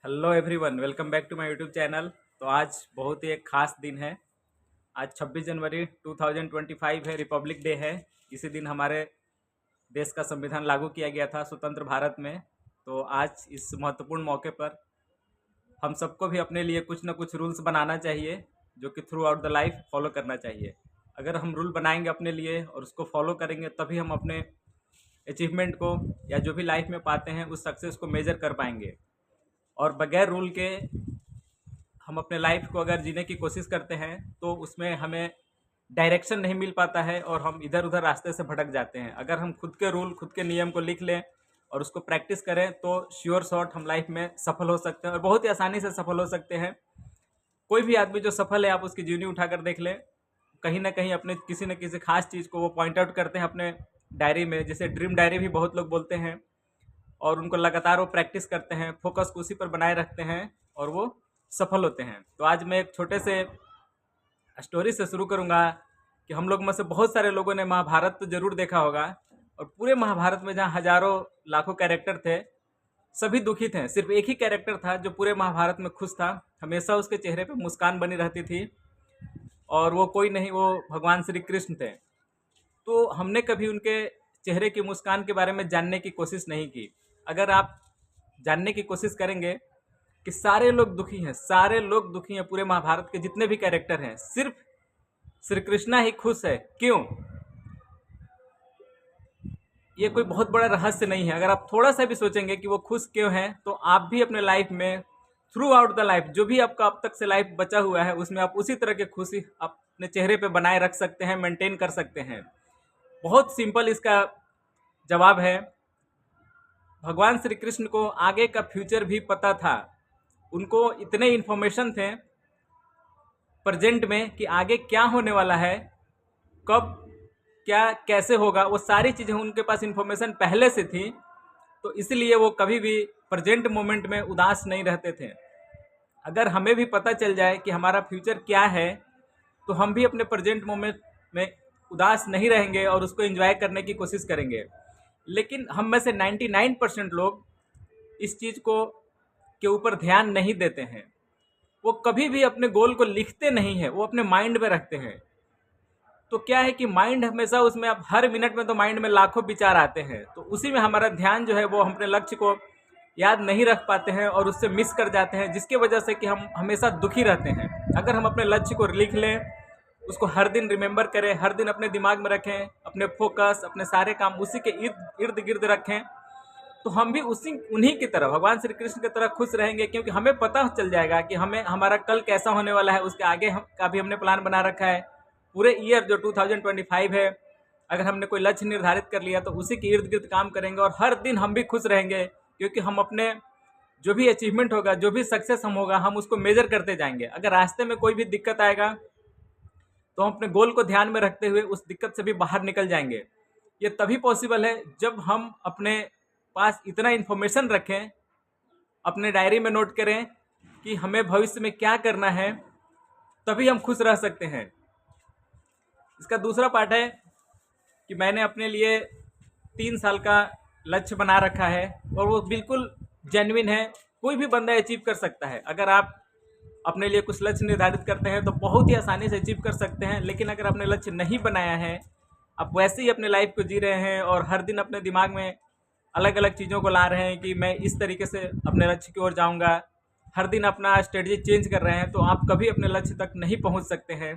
Hello everyone, welcome back to my YouTube channel. तो आज बहुत ही एक खास दिन है। आज 26 जनवरी 2025 है, रिपब्लिक डे है। इसी दिन हमारे देश का संविधान लागू किया गया था स्वतंत्र भारत में। तो आज इस महत्वपूर्ण मौके पर हम सबको भी अपने लिए कुछ ना कुछ रूल्स बनाना चाहिए, जो कि through out the life follow करना चाहिए। अगर हम रूल बनाएंगे अपने लिए और उसको फॉलो करेंगे, तभी हम अपने अचीवमेंट को या जो भी लाइफ में पाते हैं उस सक्सेस को मेजर कर पाएंगे। और बगैर रूल के हम अपने लाइफ को अगर जीने की कोशिश करते हैं तो उसमें हमें डायरेक्शन नहीं मिल पाता है और हम इधर उधर रास्ते से भटक जाते हैं। अगर हम खुद के रूल, खुद के नियम को लिख लें और उसको प्रैक्टिस करें तो श्योर शॉट हम लाइफ में सफल हो सकते हैं और बहुत ही आसानी से सफल हो सकते हैं। कोई भी आदमी जो सफल है, आप उसकी जीवनी उठाकर देख लें, कहीं ना कहीं अपने किसी न किसी खास चीज़ को वो पॉइंट आउट करते हैं अपने डायरी में, जैसे ड्रीम डायरी भी बहुत लोग बोलते हैं। और उनको लगातार वो प्रैक्टिस करते हैं, फोकस को उसी पर बनाए रखते हैं और वो सफल होते हैं। तो आज मैं एक छोटे से स्टोरी से शुरू करूंगा कि हम लोग में से बहुत सारे लोगों ने महाभारत तो जरूर देखा होगा। और पूरे महाभारत में जहाँ हजारों लाखों कैरेक्टर थे, सभी दुखी थे। सिर्फ एक ही कैरेक्टर था जो पूरे महाभारत में खुश था। हमेशा उसके चेहरे पे मुस्कान बनी रहती थी और वो कोई नहीं, वो भगवान श्री कृष्ण थे। तो हमने कभी उनके चेहरे की मुस्कान के बारे में जानने की कोशिश नहीं की। अगर आप जानने की कोशिश करेंगे कि सारे लोग दुखी हैं, सारे लोग दुखी हैं, पूरे महाभारत के जितने भी कैरेक्टर हैं, सिर्फ श्री कृष्णा ही खुश है। क्यों? ये कोई बहुत बड़ा रहस्य नहीं है। अगर आप थोड़ा सा भी सोचेंगे कि वो खुश क्यों हैं, तो आप भी अपने लाइफ में थ्रू आउट द लाइफ, जो भी आपका अब तक से लाइफ बचा हुआ है, उसमें आप उसी तरह की खुशी अपने चेहरे पे बनाए रख सकते हैं, मेंटेन कर सकते हैं। बहुत सिंपल इसका जवाब है। भगवान श्री कृष्ण को आगे का फ्यूचर भी पता था। उनको इतने इन्फॉर्मेशन थे प्रेजेंट में कि आगे क्या होने वाला है, कब क्या कैसे होगा, वो सारी चीज़ें उनके पास इन्फॉर्मेशन पहले से थी। तो इसलिए वो कभी भी प्रेजेंट मोमेंट में उदास नहीं रहते थे। अगर हमें भी पता चल जाए कि हमारा फ्यूचर क्या है, तो हम भी अपने प्रेजेंट मोमेंट में उदास नहीं रहेंगे और उसको एंजॉय करने की कोशिश करेंगे। लेकिन हम में से 99% लोग इस चीज़ को के ऊपर ध्यान नहीं देते हैं। वो कभी भी अपने गोल को लिखते नहीं हैं, वो अपने माइंड में रखते हैं। तो क्या है कि माइंड हमेशा उसमें, अब हर मिनट में तो माइंड में लाखों विचार आते हैं, तो उसी में हमारा ध्यान जो है वो हम अपने लक्ष्य को याद नहीं रख पाते हैं और उससे मिस कर जाते हैं, जिसकी वजह से कि हम हमेशा दुखी रहते हैं। अगर हम अपने लक्ष्य को लिख लें, उसको हर दिन रिमेंबर करें, हर दिन अपने दिमाग में रखें, अपने फोकस, अपने सारे काम उसी के इर्द गिर्द रखें, तो हम भी उसी उन्हीं की तरह, भगवान श्री कृष्ण की तरह खुश रहेंगे। क्योंकि हमें पता चल जाएगा कि हमें हमारा कल कैसा होने वाला है, उसके आगे हम का भी हमने प्लान बना रखा है। पूरे ईयर जो 2025 है, अगर हमने कोई लक्ष्य निर्धारित कर लिया तो उसी के इर्द गिर्द काम करेंगे और हर दिन हम भी खुश रहेंगे। क्योंकि हम अपने जो भी अचीवमेंट होगा, जो भी सक्सेस हम होगा, हम उसको मेजर करते जाएंगे। अगर रास्ते में कोई भी दिक्कत आएगा तो हम अपने गोल को ध्यान में रखते हुए उस दिक्कत से भी बाहर निकल जाएंगे। ये तभी पॉसिबल है जब हम अपने पास इतना इन्फॉर्मेशन रखें, अपने डायरी में नोट करें कि हमें भविष्य में क्या करना है, तभी हम खुश रह सकते हैं। इसका दूसरा पार्ट है कि मैंने अपने लिए 3 साल का लक्ष्य बना रखा है और वो बिल्कुल जेन्युइन है। कोई भी बंदा अचीव कर सकता है। अगर आप अपने लिए कुछ लक्ष्य निर्धारित करते हैं तो बहुत ही आसानी से अचीव कर सकते हैं। लेकिन अगर आपने लक्ष्य नहीं बनाया है, आप वैसे ही अपने लाइफ को जी रहे हैं और हर दिन अपने दिमाग में अलग अलग चीज़ों को ला रहे हैं कि मैं इस तरीके से अपने लक्ष्य की ओर जाऊंगा, हर दिन अपना स्ट्रेटजी चेंज कर रहे हैं, तो आप कभी अपने लक्ष्य तक नहीं पहुंच सकते हैं।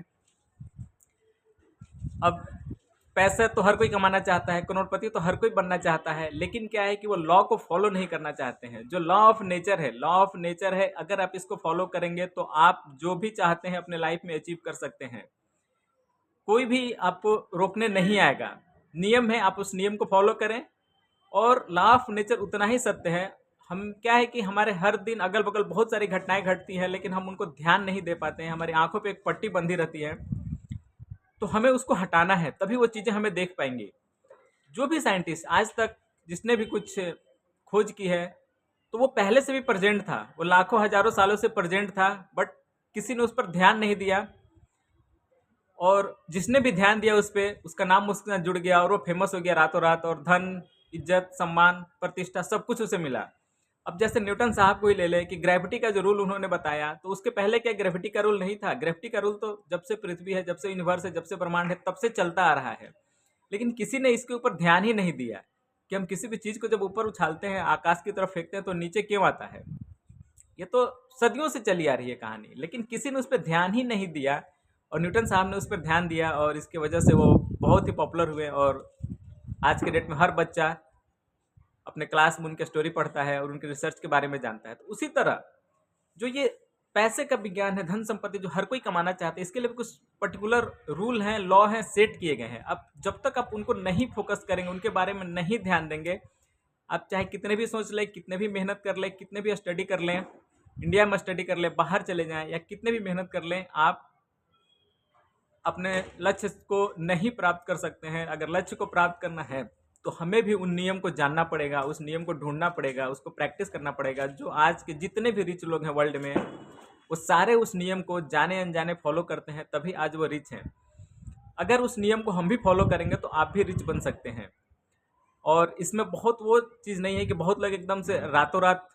अब पैसा तो हर कोई कमाना चाहता है, करोड़पति तो हर कोई बनना चाहता है, लेकिन क्या है कि वो लॉ को फॉलो नहीं करना चाहते हैं। जो लॉ ऑफ नेचर है, लॉ ऑफ नेचर है, अगर आप इसको फॉलो करेंगे तो आप जो भी चाहते हैं अपने लाइफ में अचीव कर सकते हैं। कोई भी आपको रोकने नहीं आएगा। नियम है, आप उस नियम को फॉलो करें। और लॉ ऑफ नेचर उतना ही सत्य है। हम क्या है कि हमारे हर दिन अगल बगल बहुत सारी घटनाएं घटती हैं, लेकिन हम उनको ध्यान नहीं दे पाते हैं। हमारी आंखों पे एक पट्टी बंधी रहती है, तो हमें उसको हटाना है, तभी वो चीज़ें हमें देख पाएंगी। जो भी साइंटिस्ट आज तक जिसने भी कुछ खोज की है, तो वो पहले से भी प्रेजेंट था, वो लाखों हजारों सालों से प्रेजेंट था, बट किसी ने उस पर ध्यान नहीं दिया। और जिसने भी ध्यान दिया उस पर, उसका नाम उसके साथ जुड़ गया और वो फेमस हो गया रातों रात, और धन, इज्जत, सम्मान, प्रतिष्ठा सब कुछ उसे मिला। अब जैसे न्यूटन साहब को ही ले लें कि ग्रेविटी का जो रूल उन्होंने बताया, तो उसके पहले क्या ग्रेविटी का रूल नहीं था? ग्रेविटी का रूल तो जब से पृथ्वी है, जब से यूनिवर्स है, जब से ब्रह्मांड है, तब से चलता आ रहा है। लेकिन किसी ने इसके ऊपर ध्यान ही नहीं दिया कि हम किसी भी चीज़ को जब ऊपर उछालते हैं, आकाश की तरफ फेंकते हैं, तो नीचे क्यों आता है। ये तो सदियों से चली आ रही है कहानी, लेकिन किसी ने उस पर ध्यान ही नहीं दिया, और न्यूटन साहब ने उस पर ध्यान दिया, और इसकी वजह से वो बहुत ही पॉपुलर हुए। और आज के डेट में हर बच्चा अपने क्लास में उनके स्टोरी पढ़ता है और उनके रिसर्च के बारे में जानता है। तो उसी तरह जो ये पैसे का विज्ञान है, धन संपत्ति जो हर कोई कमाना चाहते हैं, इसके लिए भी कुछ पर्टिकुलर रूल हैं, लॉ हैं, सेट किए गए हैं। अब जब तक आप उनको नहीं फोकस करेंगे, उनके बारे में नहीं ध्यान देंगे, आप चाहे कितने भी सोच लें, कितने भी मेहनत कर लें, कितने भी स्टडी कर लें, इंडिया में स्टडी कर लें, बाहर चले जाएं, या कितने भी मेहनत कर लें, आप अपने लक्ष्य को नहीं प्राप्त कर सकते हैं। अगर लक्ष्य को प्राप्त करना है तो हमें भी उन नियम को जानना पड़ेगा, उस नियम को ढूंढना पड़ेगा, उसको प्रैक्टिस करना पड़ेगा। जो आज के जितने भी रिच लोग हैं वर्ल्ड में, वो सारे उस नियम को जाने अनजाने फॉलो करते हैं, तभी आज वो रिच हैं। अगर उस नियम को हम भी फॉलो करेंगे तो आप भी रिच बन सकते हैं। और इसमें बहुत वो चीज़ नहीं है कि बहुत लोग एकदम से रातों रात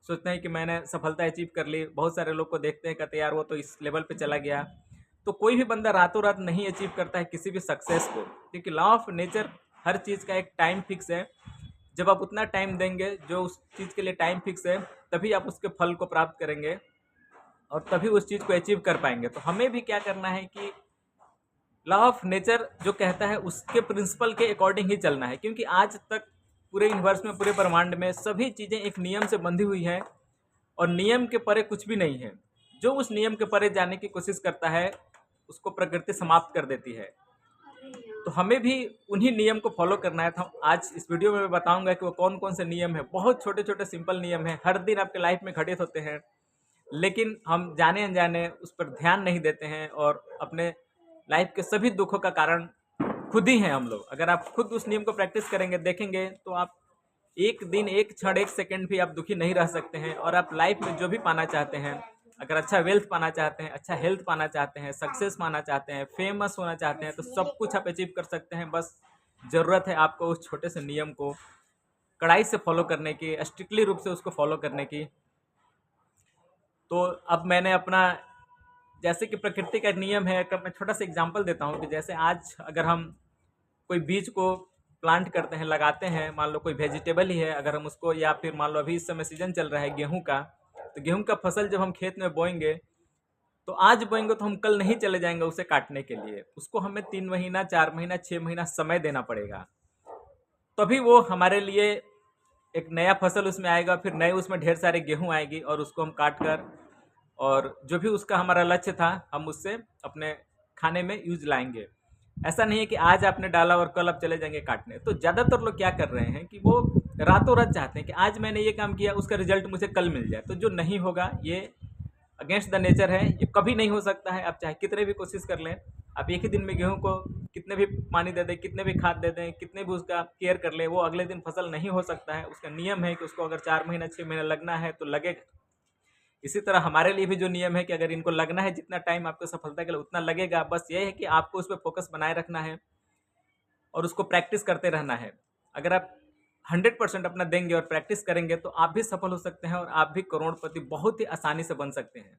सोचते हैं कि मैंने सफलता अचीव कर ली। बहुत सारे लोग को देखते हैं, कहते हैं यार वो तो इस लेवल पे चला गया। तो कोई भी बंदा रातों रात नहीं अचीव करता है किसी भी सक्सेस को, क्योंकि लॉ ऑफ नेचर हर चीज़ का एक टाइम फिक्स है। जब आप उतना टाइम देंगे जो उस चीज़ के लिए टाइम फिक्स है, तभी आप उसके फल को प्राप्त करेंगे और तभी उस चीज़ को अचीव कर पाएंगे। तो हमें भी क्या करना है कि लॉ ऑफ नेचर जो कहता है उसके प्रिंसिपल के अकॉर्डिंग ही चलना है, क्योंकि आज तक पूरे यूनिवर्स में, पूरे ब्रह्मांड में सभी चीज़ें एक नियम से बंधी हुई हैं, और नियम के परे कुछ भी नहीं है। जो उस नियम के परे जाने की कोशिश करता है, उसको प्रकृति समाप्त कर देती है। तो हमें भी उन्हीं नियम को फॉलो करना है। तो आज इस वीडियो में मैं बताऊंगा कि वो कौन कौन से नियम है। बहुत छोटे छोटे सिंपल नियम है, हर दिन आपके लाइफ में घटित होते हैं, लेकिन हम जाने अनजाने उस पर ध्यान नहीं देते हैं, और अपने लाइफ के सभी दुखों का कारण खुद ही हैं हम लोग। अगर आप खुद उस नियम को प्रैक्टिस करेंगे, देखेंगे, तो आप एक दिन, एक क्षण, एक सेकंड भी आप दुखी नहीं रह सकते हैं। और आप लाइफ में जो भी पाना चाहते हैं, अगर अच्छा वेल्थ पाना चाहते हैं, अच्छा हेल्थ पाना चाहते हैं, सक्सेस पाना चाहते हैं, फेमस होना चाहते हैं, तो सब कुछ आप अचीव कर सकते हैं। बस ज़रूरत है आपको उस छोटे से नियम को कड़ाई से फॉलो करने की, स्ट्रिक्टली रूप से उसको फॉलो करने की। तो अब मैंने अपना, जैसे कि प्रकृति का नियम है, कब मैं छोटा सा एग्जांपल देता हूँ कि जैसे आज अगर हम कोई बीज को प्लांट करते हैं, लगाते हैं, मान लो कोई वेजिटेबल ही है, अगर हम उसको, या फिर मान लो अभी इस समय सीजन चल रहा है गेहूं का, तो गेहूं का फसल जब हम खेत में बोएंगे, तो आज बोएंगे तो हम कल नहीं चले जाएंगे उसे काटने के लिए। उसको हमें 3 महीना, 4 महीना, 6 महीना समय देना पड़ेगा, तभी वो हमारे लिए एक नया फसल उसमें आएगा, फिर नए उसमें ढेर सारे गेहूं आएगी, और उसको हम काट कर, और जो भी उसका हमारा लक्ष्य था, हम उससे अपने खाने में यूज लाएंगे। ऐसा नहीं है कि आज आपने डाला और कल आप चले जाएंगे काटने। तो ज़्यादातर लोग क्या कर रहे हैं कि वो रातों रात चाहते हैं कि आज मैंने ये काम किया, उसका रिजल्ट मुझे कल मिल जाए। तो जो नहीं होगा, ये अगेंस्ट द नेचर है, ये कभी नहीं हो सकता है। आप चाहे कितने भी कोशिश कर लें, आप एक ही दिन में गेहूं को कितने भी पानी दे दें, कितने भी खाद दे दें, कितने भी उसका केयर कर ले, वो अगले दिन फसल नहीं हो सकता है। उसका नियम है कि उसको अगर 4 महीना, 6 महीना लगना है तो लगेगा। इसी तरह हमारे लिए भी जो नियम है कि अगर इनको लगना है जितना टाइम आपको सफलता के लिए, उतना लगेगा। बस ये है कि आपको उस पर फोकस बनाए रखना है और उसको प्रैक्टिस करते रहना है। अगर आप 100% अपना देंगे और प्रैक्टिस करेंगे, तो आप भी सफल हो सकते हैं, और आप भी करोड़पति बहुत ही आसानी से बन सकते हैं।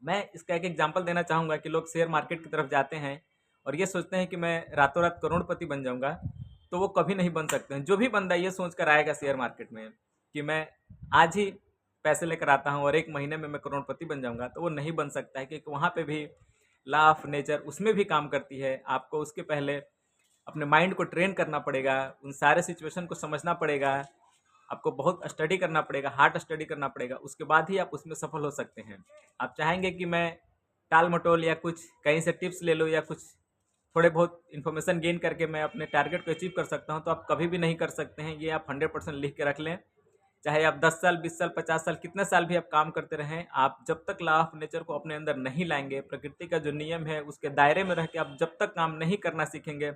मैं इसका एक एग्जांपल देना चाहूँगा कि लोग शेयर मार्केट की तरफ जाते हैं और ये सोचते हैं कि मैं रातों रात करोड़पति बन जाऊँगा, तो वो कभी नहीं बन सकते हैं। जो भी बंदा ये सोच कर आएगा शेयर मार्केट में कि मैं आज ही पैसे लेकर आता हूँ और 1 महीने में मैं करोड़पति बन जाऊँगा, तो वो नहीं बन सकता है, क्योंकि वहाँ पे भी लॉ ऑफ नेचर उसमें भी काम करती है। आपको उसके पहले अपने माइंड को ट्रेन करना पड़ेगा, उन सारे सिचुएशन को समझना पड़ेगा, आपको बहुत स्टडी करना पड़ेगा, हार्ड स्टडी करना पड़ेगा, उसके बाद ही आप उसमें सफल हो सकते हैं। आप चाहेंगे कि मैं टाल मटोल या कुछ कहीं से टिप्स ले लूँ या कुछ थोड़े बहुत इन्फॉर्मेशन गेन करके मैं अपने टारगेट को अचीव कर सकता हूँ, तो आप कभी भी नहीं कर सकते हैं। ये आप 100% लिख के रख लें। चाहे आप 10 साल, 20 साल, 50 साल, कितने साल भी आप काम करते रहें, आप जब तक लॉ ऑफ नेचर को अपने अंदर नहीं लाएंगे, प्रकृति का जो नियम है उसके दायरे में रह के आप जब तक काम नहीं करना सीखेंगे,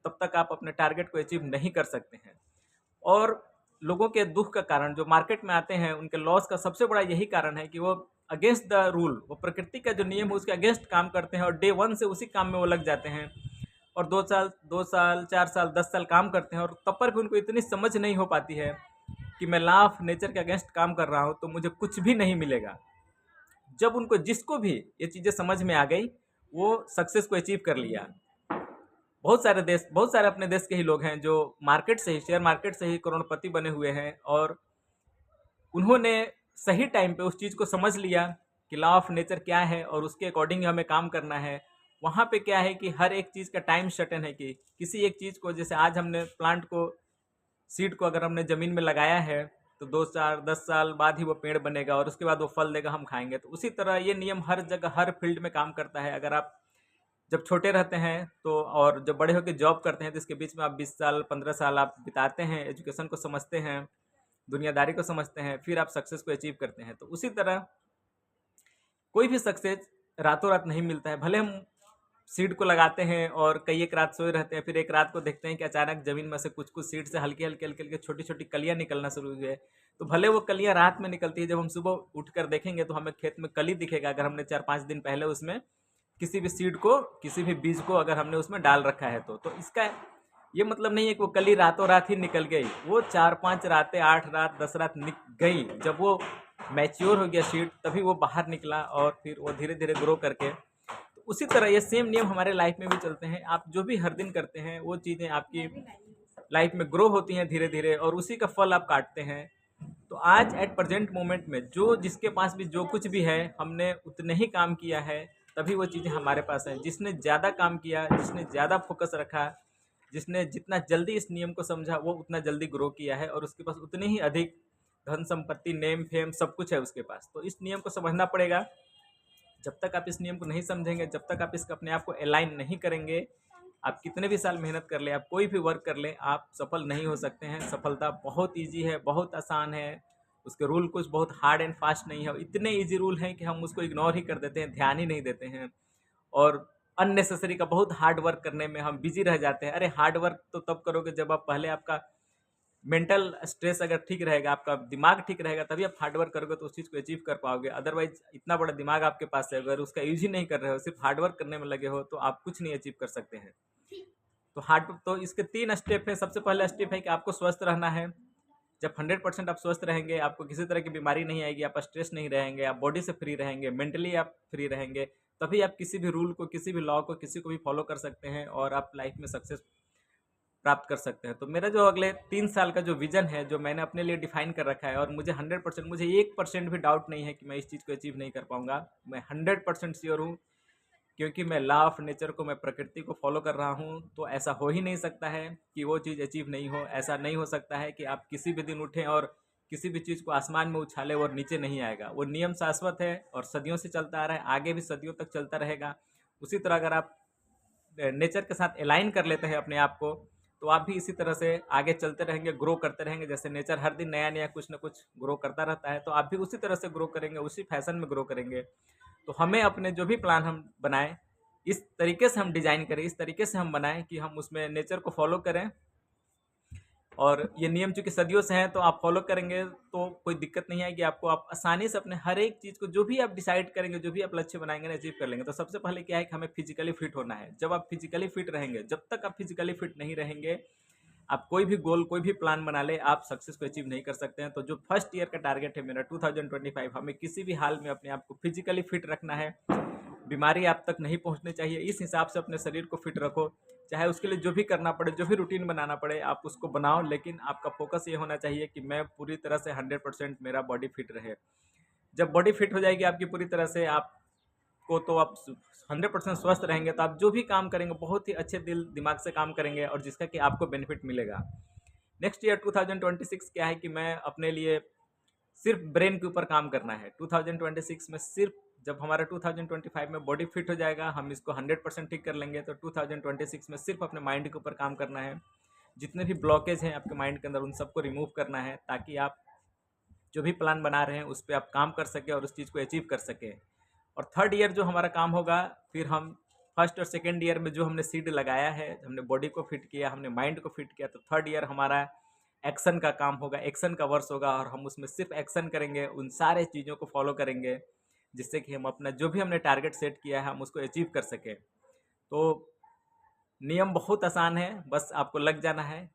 तब तक आप अपने टारगेट को अचीव नहीं कर सकते हैं। और लोगों के दुख का कारण, जो मार्केट में आते हैं, उनके लॉस का सबसे बड़ा यही कारण है कि वो अगेंस्ट द रूल, वो प्रकृति का जो नियम है उसके अगेंस्ट काम करते हैं, और डे 1 से उसी काम में वो लग जाते हैं, और 2 साल, 4 साल, 10 साल काम करते हैं, और तब पर भी उनको इतनी समझ नहीं हो पाती है कि मैं लॉ ऑफ नेचर के अगेंस्ट काम कर रहा हूँ तो मुझे कुछ भी नहीं मिलेगा। जब उनको जिसको भी ये चीज़ें समझ में आ गई, वो सक्सेस को अचीव कर लिया। बहुत सारे अपने देश के ही लोग हैं जो मार्केट से ही, शेयर मार्केट से ही करोड़पति बने हुए हैं, और उन्होंने सही टाइम पे उस चीज़ को समझ लिया कि लॉ ऑफ नेचर क्या है और उसके अकॉर्डिंग हमें काम करना है। वहाँ पे क्या है कि हर एक चीज़ का टाइम सर्टेन है, कि किसी एक चीज़ को, जैसे आज हमने प्लांट को, सीड को अगर हमने ज़मीन में लगाया है तो 2 4 10 साल बाद ही वो पेड़ बनेगा और उसके बाद वो फल देगा, हम खाएंगे। तो उसी तरह ये नियम हर जगह, हर फील्ड में काम करता है। अगर आप जब छोटे रहते हैं तो, और जब बड़े होकर जॉब करते हैं तो इसके बीच में आप 20 साल 15 साल आप बिताते हैं, एजुकेशन को समझते हैं, दुनियादारी को समझते हैं, फिर आप सक्सेस को अचीव करते हैं। तो उसी तरह कोई भी सक्सेस रातों रात नहीं मिलता है। भले हम सीड को लगाते हैं और कई एक रात सोए रहते हैं, फिर एक रात को देखते हैं कि अचानक जमीन में से कुछ कुछ सीड से हल्की हल्की हल्की हल्की छोटी छोटी कलियां निकलना शुरू हुई है। तो भले वो कलियां रात में निकलती है, जब हम सुबह उठकर देखेंगे तो हमें खेत में कली दिखेगा, अगर हमने 4 5 दिन पहले उसमें किसी भी सीड को, किसी भी बीज को अगर हमने उसमें डाल रखा है तो इसका ये मतलब नहीं है कि वो कली रातों रात ही निकल गई। वो 4 5 रातें, 8 रात 10 रात गई, जब वो मैच्योर हो गया सीड तभी वो बाहर निकला और फिर वो धीरे धीरे ग्रो करके। तो उसी तरह ये सेम नियम हमारे लाइफ में भी चलते हैं। आप जो भी हर दिन करते हैं वो चीज़ें आपकी लाइफ में ग्रो होती हैं धीरे धीरे, और उसी का फल आप काटते हैं। तो आज एट प्रेजेंट मोमेंट में जो जिसके पास भी जो कुछ भी है, हमने उतने ही काम किया है तभी वो चीज़ें हमारे पास हैं। जिसने ज़्यादा काम किया, जिसने ज़्यादा फोकस रखा, जिसने जितना जल्दी इस नियम को समझा, वो उतना जल्दी ग्रो किया है और उसके पास उतनी ही अधिक धन संपत्ति, नेम फेम सब कुछ है उसके पास। तो इस नियम को समझना पड़ेगा। जब तक आप इस नियम को नहीं समझेंगे, जब तक आप इसका अपने आप को अलाइन नहीं करेंगे, आप कितने भी साल मेहनत कर ले, आप कोई भी वर्क कर ले, आप सफल नहीं हो सकते हैं। सफलता बहुत ईजी है, बहुत आसान है, उसके रूल कुछ बहुत हार्ड एंड फास्ट नहीं है। इतने ईजी रूल हैं कि हम उसको इग्नोर ही कर देते हैं, ध्यान ही नहीं देते हैं, और अननेसेसरी का बहुत हार्ड वर्क करने में हम बिजी रह जाते हैं। अरे हार्ड वर्क तो तब करोगे जब आप पहले आपका मेंटल स्ट्रेस अगर ठीक रहेगा, आपका दिमाग ठीक रहेगा, तभी आप हार्ड वर्क करोगे तो उस चीज़ को अचीव कर पाओगे। अदरवाइज इतना बड़ा दिमाग आपके पास है, अगर उसका यूज ही नहीं कर रहे हो, सिर्फ हार्ड वर्क करने में लगे हो, तो आप कुछ नहीं अचीव कर सकते हैं। तो इसके 3 स्टेप हैं। सबसे पहला स्टेप है कि आपको स्वस्थ रहना है। जब 100% आप स्वस्थ रहेंगे, आपको किसी तरह की बीमारी नहीं आएगी, आप स्ट्रेस नहीं रहेंगे, आप बॉडी से फ्री रहेंगे, मेंटली आप फ्री रहेंगे, तभी आप किसी भी रूल को, किसी भी लॉ को, किसी को भी फॉलो कर सकते हैं और आप लाइफ में सक्सेस प्राप्त कर सकते हैं। तो मेरा जो अगले 3 साल का जो विजन है, जो मैंने अपने लिए डिफाइन कर रखा है, और मुझे 100%, मुझे 1% भी डाउट नहीं है कि मैं इस चीज़ को अचीव नहीं कर पाऊंगा। मैं 100% श्योर हूँ, क्योंकि मैं लॉ ऑफ नेचर को, मैं प्रकृति को फॉलो कर रहा हूँ। तो ऐसा हो ही नहीं सकता है कि वो चीज़ अचीव नहीं हो। ऐसा नहीं हो सकता है कि आप किसी भी दिन उठें और किसी भी चीज़ को आसमान में उछाले और नीचे नहीं आएगा। वो नियम शाश्वत है और सदियों से चलता आ रहा है, आगे भी सदियों तक चलता रहेगा। उसी तरह अगर आप नेचर के साथ अलाइन कर लेते हैं अपने आप को, तो आप भी इसी तरह से आगे चलते रहेंगे, ग्रो करते रहेंगे। जैसे नेचर हर दिन नया नया कुछ ना कुछ ग्रो करता रहता है, तो आप भी उसी तरह से ग्रो करेंगे, उसी फैशन में ग्रो करेंगे। तो हमें अपने जो भी प्लान हम बनाएं, इस तरीके से हम डिजाइन करें, इस तरीके से हम बनाएं कि हम उसमें नेचर को फॉलो करें। और ये नियम चूंकि सदियों से हैं, तो आप फॉलो करेंगे तो कोई दिक्कत नहीं आएगी आपको। आप आसानी से अपने हर एक चीज़ को, जो भी आप डिसाइड करेंगे, जो भी आप लक्ष्य बनाएंगे ना, अचीव कर लेंगे। तो सबसे पहले क्या है कि हमें फिजिकली फिट होना है। जब आप फिजिकली फिट रहेंगे, जब तक आप फिजिकली फिट नहीं रहेंगे, आप कोई भी गोल, कोई भी प्लान बना ले, आप सक्सेस को अचीव नहीं कर सकते हैं। तो जो फर्स्ट ईयर का टारगेट है मेरा 2025, हमें किसी भी हाल में अपने आप को फिजिकली फिट रखना है। बीमारी आप तक नहीं पहुंचनी चाहिए, इस हिसाब से अपने शरीर को फिट रखो। चाहे उसके लिए जो भी करना पड़े, जो भी रूटीन बनाना पड़े, आप उसको बनाओ, लेकिन आपका फोकस ये होना चाहिए कि मैं पूरी तरह से 100% मेरा बॉडी फिट रहे। जब बॉडी फिट हो जाएगी आपकी पूरी तरह से, आपको तो आप 100% स्वस्थ रहेंगे, तो आप जो भी काम करेंगे बहुत ही अच्छे दिल दिमाग से काम करेंगे, और जिसका कि आपको बेनिफिट मिलेगा। नेक्स्ट ईयर 2026 क्या है कि मैं अपने लिए सिर्फ ब्रेन के ऊपर काम करना है। 2026 में सिर्फ, जब हमारा 2025 में बॉडी फिट हो जाएगा, हम इसको 100% ठीक कर लेंगे, तो 2026 में सिर्फ अपने माइंड के ऊपर काम करना है। जितने भी ब्लॉकेज हैं आपके माइंड के अंदर, उन सबको रिमूव करना है, ताकि आप जो भी प्लान बना रहे हैं उस पर आप काम कर सकें और उस चीज़ को अचीव कर सकें। और थर्ड ईयर जो हमारा काम होगा, फिर हम फर्स्ट और सेकेंड ईयर में जो हमने सीड लगाया है, हमने बॉडी को फिट किया, हमने माइंड को फिट किया, तो थर्ड ईयर हमारा एक्शन का काम होगा, एक्शन का वर्ष होगा, और हम उसमें सिर्फ एक्शन करेंगे, उन सारे चीज़ों को फॉलो करेंगे, जिससे कि हम अपना जो भी हमने टारगेट सेट किया है हम उसको अचीव कर सकें। तो नियम बहुत आसान है, बस आपको लग जाना है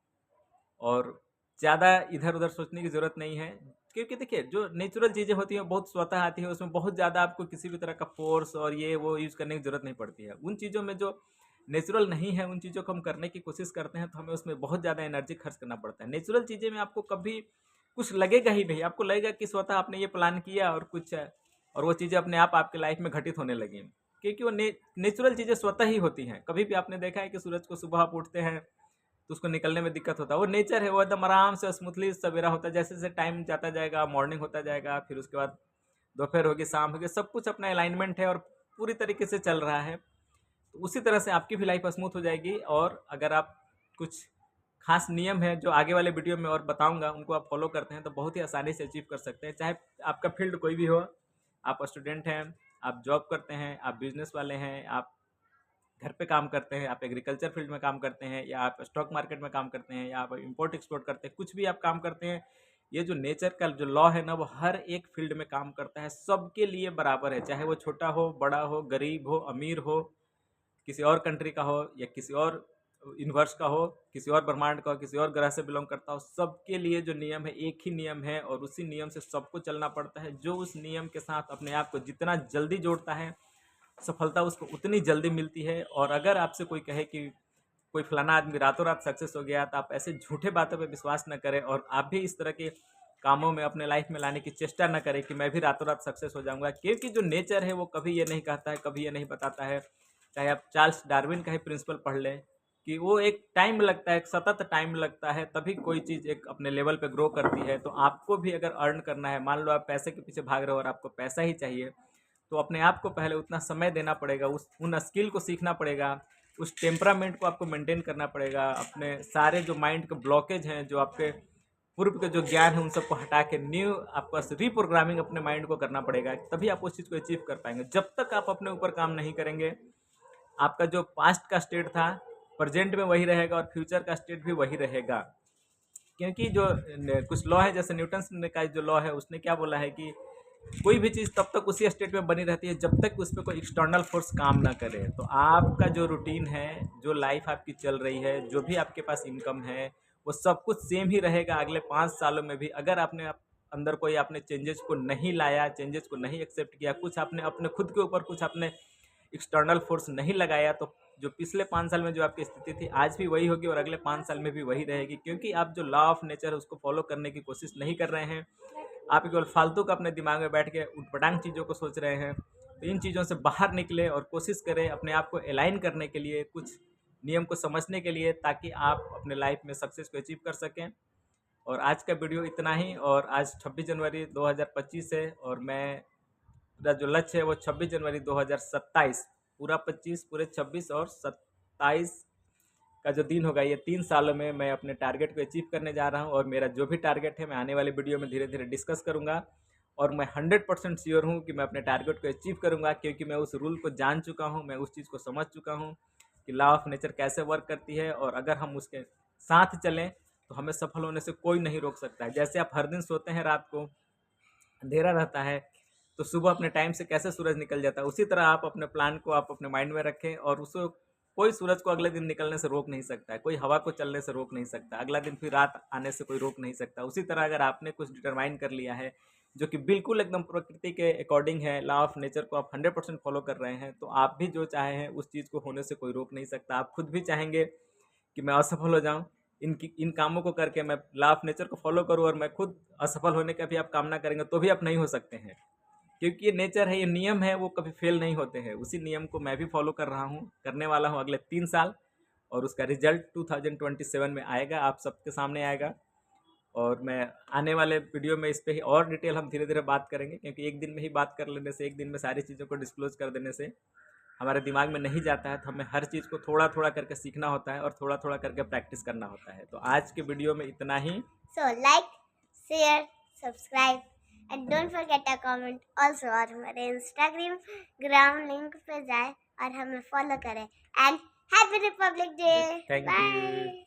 और ज़्यादा इधर-उधर सोचने की ज़रूरत नहीं है। क्योंकि देखिए जो नेचुरल चीज़ें होती हैं बहुत स्वतः आती है, उसमें बहुत ज़्यादा आपको किसी भी तरह का फ़ोर्स और ये वो यूज़ करने की ज़रूरत नहीं पड़ती है। उन चीज़ों में जो नेचुरल नहीं है, उन चीज़ों को हम करने की कोशिश करते हैं तो हमें उसमें बहुत ज़्यादा एनर्जी खर्च करना पड़ता है। नेचुरल चीज़ें में आपको कभी कुछ लगेगा ही नहीं, आपको लगेगा कि स्वतः आपने ये प्लान किया और कुछ और वो चीज़ें अपने आप आपकी लाइफ में घटित होने लगीं। क्योंकि वो नेचुरल चीज़ें स्वतः ही होती हैं। कभी भी आपने देखा है कि सूरज को सुबह आप उठते हैं तो उसको निकलने में दिक्कत होता है। वो नेचर है, वो एकदम आराम से स्मूथली सवेरा होता है। जैसे-जैसे टाइम जाता जाएगा, मॉर्निंग होता जाएगा, फिर उसके बाद दोपहर होगी, शाम होगी, सब कुछ अपना अलाइनमेंट है और पूरी तरीके से चल रहा है। तो उसी तरह से आपकी भी लाइफ स्मूथ हो जाएगी। और अगर आप कुछ खास नियम है जो आगे वाले वीडियो में और बताऊँगा, उनको आप फॉलो करते हैं तो बहुत ही आसानी से अचीव कर सकते हैं। चाहे आपका फील्ड कोई भी हो, आप स्टूडेंट हैं, आप जॉब करते हैं, आप बिज़नेस वाले हैं, आप घर पे काम करते हैं, आप एग्रीकल्चर फील्ड में काम करते हैं, या आप स्टॉक मार्केट में काम करते हैं, या आप इंपोर्ट एक्सपोर्ट करते हैं, कुछ भी आप काम करते हैं, ये जो नेचर का जो लॉ है ना, वो हर एक फील्ड में काम करता है, सबके लिए बराबर है। चाहे वो छोटा हो, बड़ा हो, गरीब हो, अमीर हो, किसी और कंट्री का हो या किसी और यूनिवर्स का हो, किसी और ब्रह्मांड का हो, किसी और ग्रह से बिलोंग करता हो, सबके लिए जो नियम है एक ही नियम है और उसी नियम से सबको चलना पड़ता है। जो उस नियम के साथ अपने आप को जितना जल्दी जोड़ता है, सफलता उसको उतनी जल्दी मिलती है। और अगर आपसे कोई कहे कि कोई फलाना आदमी रातों रात सक्सेस हो गया, तो आप ऐसे झूठे बातों पे विश्वास न करें और आप भी इस तरह के कामों में अपने लाइफ में लाने की चेष्टा न करें कि मैं भी रातों रात सक्सेस हो जाऊंगा। क्योंकि जो नेचर है वो कभी ये नहीं कहता है, कभी ये नहीं बताता है। चाहे आप चार्ल्स डार्विन का ही प्रिंसिपल पढ़ लें कि वो एक टाइम लगता है, एक सतत टाइम लगता है, तभी कोई चीज़ एक अपने लेवल पे ग्रो करती है। तो आपको भी अगर अर्न करना है, मान लो आप पैसे के पीछे भाग रहे हो और आपको पैसा ही चाहिए, तो अपने आप को पहले उतना समय देना पड़ेगा, उन स्किल को सीखना पड़ेगा, उस टेम्परामेंट को आपको मेंटेन करना पड़ेगा। अपने सारे जो माइंड के ब्लॉकेज हैं, जो आपके पूर्व के जो ज्ञान है, उन सबको हटा के न्यू आपको रीप्रोग्रामिंग अपने माइंड को करना पड़ेगा, तभी आप उस चीज़ को अचीव कर पाएंगे। जब तक आप अपने ऊपर काम नहीं करेंगे, आपका जो पास्ट का स्टेट था प्रेजेंट में वही रहेगा और फ्यूचर का स्टेट भी वही रहेगा। क्योंकि जो कुछ लॉ है, जैसे न्यूटन ने का जो लॉ है, उसने क्या बोला है कि कोई भी चीज़ तब तक उसी स्टेट में बनी रहती है जब तक उस पर कोई एक्सटर्नल फोर्स काम ना करे। तो आपका जो रूटीन है, जो लाइफ आपकी चल रही है, जो भी आपके पास इनकम है, वो सब कुछ सेम ही रहेगा अगले 5 सालों में भी। अगर आपने अंदर कोई आपने चेंजेस को नहीं लाया, चेंजेस को नहीं एक्सेप्ट किया, कुछ आपने अपने खुद के ऊपर कुछ आपने एक्सटर्नल फोर्स नहीं लगाया, तो जो पिछले 5 साल में जो आपकी स्थिति थी आज भी वही होगी और अगले 5 साल में भी वही रहेगी। क्योंकि आप जो लॉ ऑफ नेचर है उसको फॉलो करने की कोशिश नहीं कर रहे हैं, आप केवल फालतू का अपने दिमाग में बैठ के उटपटांग चीज़ों को सोच रहे हैं। तो इन चीज़ों से बाहर निकले और कोशिश करें अपने आप को अलाइन करने के लिए, कुछ नियम को समझने के लिए, ताकि आप अपने लाइफ में सक्सेस को अचीव कर सकें। और आज का वीडियो इतना ही। और आज 26 जनवरी 2025 है और मेरा जो लक्ष्य है वो 26 जनवरी 2027, पूरा 25, पूरे 26 और 27 का जो दिन होगा, ये 3 सालों में मैं अपने टारगेट को अचीव करने जा रहा हूँ। और मेरा जो भी टारगेट है मैं आने वाले वीडियो में धीरे धीरे डिस्कस करूँगा। और मैं 100% श्योर हूँ कि मैं अपने टारगेट को अचीव करूँगा, क्योंकि मैं उस रूल को जान चुका हूँ, मैं उस चीज़ को समझ चुका हूँ कि लॉ ऑफ नेचर कैसे वर्क करती है। और अगर हम उसके साथ चलें तो हमें सफल होने से कोई नहीं रोक सकता है। जैसे आप हर दिन सोते हैं, रात को अंधेरा रहता है, तो सुबह अपने टाइम से कैसे सूरज निकल जाता है, उसी तरह आप अपने प्लान को आप अपने माइंड में रखें और उसको कोई सूरज को अगले दिन निकलने से रोक नहीं सकता है, कोई हवा को चलने से रोक नहीं सकता, अगला दिन फिर रात आने से कोई रोक नहीं सकता। उसी तरह अगर आपने कुछ डिटरमाइन कर लिया है जो कि बिल्कुल एकदम प्रकृति के अकॉर्डिंग है, लॉ ऑफ नेचर को आप 100% फॉलो कर रहे हैं, तो आप भी जो चाहे हैं उस चीज़ को होने से कोई रोक नहीं सकता। आप खुद भी चाहेंगे कि मैं असफल हो जाऊं, इन कामों को करके मैं लॉ ऑफ नेचर को फॉलो करूं और मैं खुद असफल होने का भी आप कामना करेंगे, तो भी आप नहीं हो सकते हैं। क्योंकि ये नेचर है, ये नियम है, वो कभी फेल नहीं होते हैं। उसी नियम को मैं भी फॉलो कर रहा हूँ, करने वाला हूँ अगले 3 साल। और उसका रिजल्ट 2027 में आएगा, आप सबके सामने आएगा। और मैं आने वाले वीडियो में इस पे ही और डिटेल हम धीरे धीरे बात करेंगे, क्योंकि एक दिन में ही बात कर लेने से, एक दिन में सारी चीज़ों को डिस्क्लोज कर देने से हमारे दिमाग में नहीं जाता है। तो हमें हर चीज़ को थोड़ा थोड़ा करके सीखना होता है और थोड़ा थोड़ा करके प्रैक्टिस करना होता है। तो आज के वीडियो में इतना ही। So like, share, subscribe and don't forget to comment also। और हमारे Instagram लिंक पे जाए और हमें फॉलो करें। And happy Republic Day. Thank you. Bye.